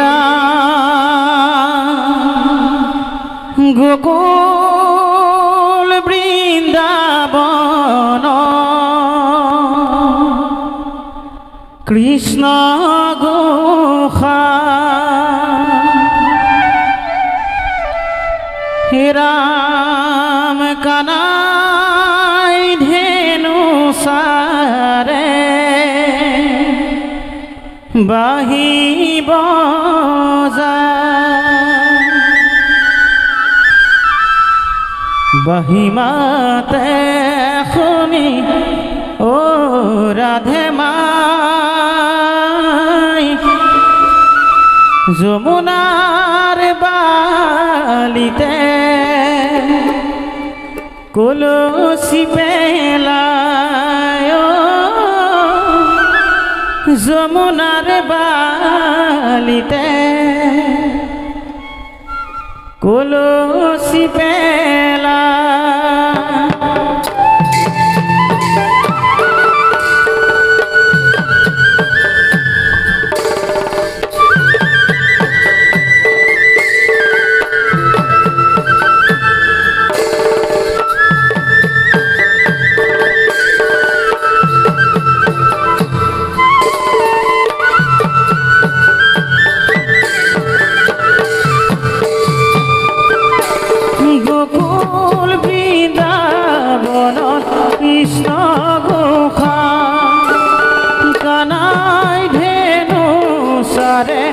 হেরা গোকুল বৃন্দাবন কৃষ্ণ গোখা হে রাম কানাই ধেনু সারে বাহিব বাহিমাতে শুনি ও রাধে মাই যমুনার বালিতে কলসি পেলায় যমুনার বালিতে কলসি পেলা গোকুল বৃন্দাবন কৃষ্ণ গোখা কানাই ধেনু সারে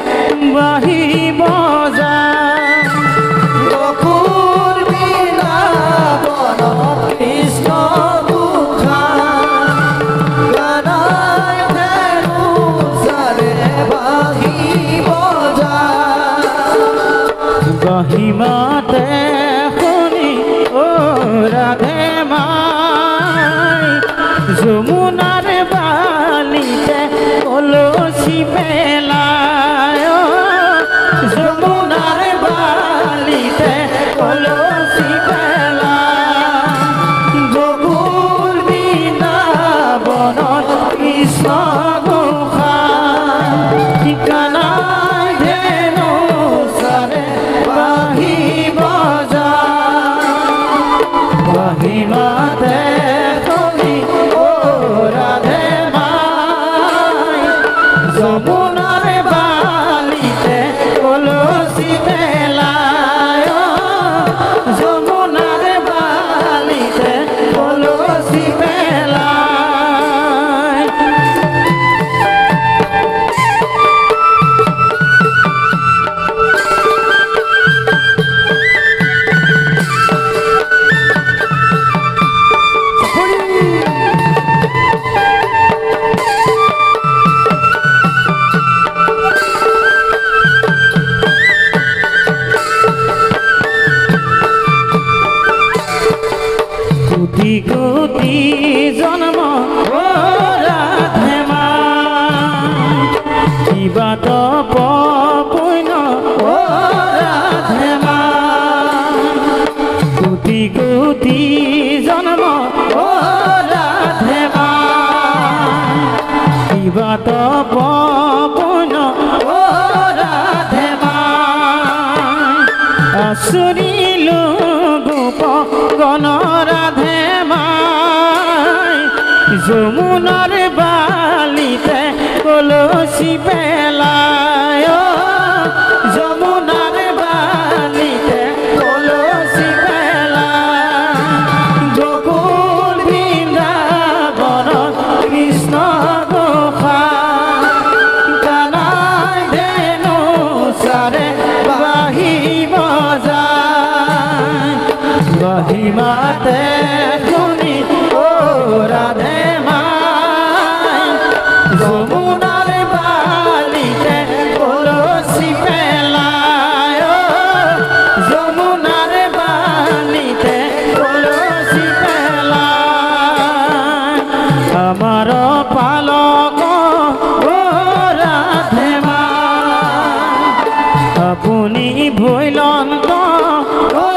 বাহিব গোকুল বৃন্দাবন কৃষ্ণ গোখা কানাই ধেনু সারে বাহিব বাহিমাতে রাধে মাই যমুনার বালিতে কলসি পেলায় যমুনার বালিতে কলসি পেলায় গোকুল বৃন্দাবন কৃষ্ণ গোখা কানাই ধেনু সারে বাহিব বাহিমাতে তুমি ও রাধে মাই যমুনার বালিতে কলসি পেলায় যমুনার বালিতে কলসি পেলায় কোটি কোটি জন্ম ও রাধে মাই কিবা তপ পুণ্য ও রাধে মাই কোটি কোটি জন্ম ও রাধে মাই কিবা তপ পুণ্য ও রাধে মাই আসুরিলো গোপ গণ রাধে মাই যমুনার বালিতে কলসি পেলায় যমুনার বালিতে কলসি পেলায় গোকুল বৃন্দাবন কৃষ্ণ গোখা কানাই ধেনু সারে বাহিব বাহিমাতে তুমি ও রাধে মাই যমুনার বালিতে কলসি পেলায় যমুনার বালিতে কলসি পেলায় আমার পালক ও রাধে মাই আপনি ভৈলন্ত ও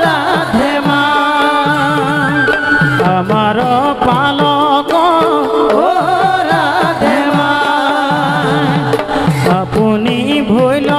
রাধে মাই আমার পালক ও রাধে মাই আপনি ভৈল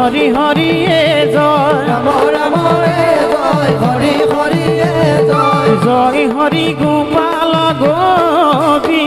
হরি হরি জয় রাম রাম জয় হরি হরি জয় জয় হরি গোপাল গোবিন্দরা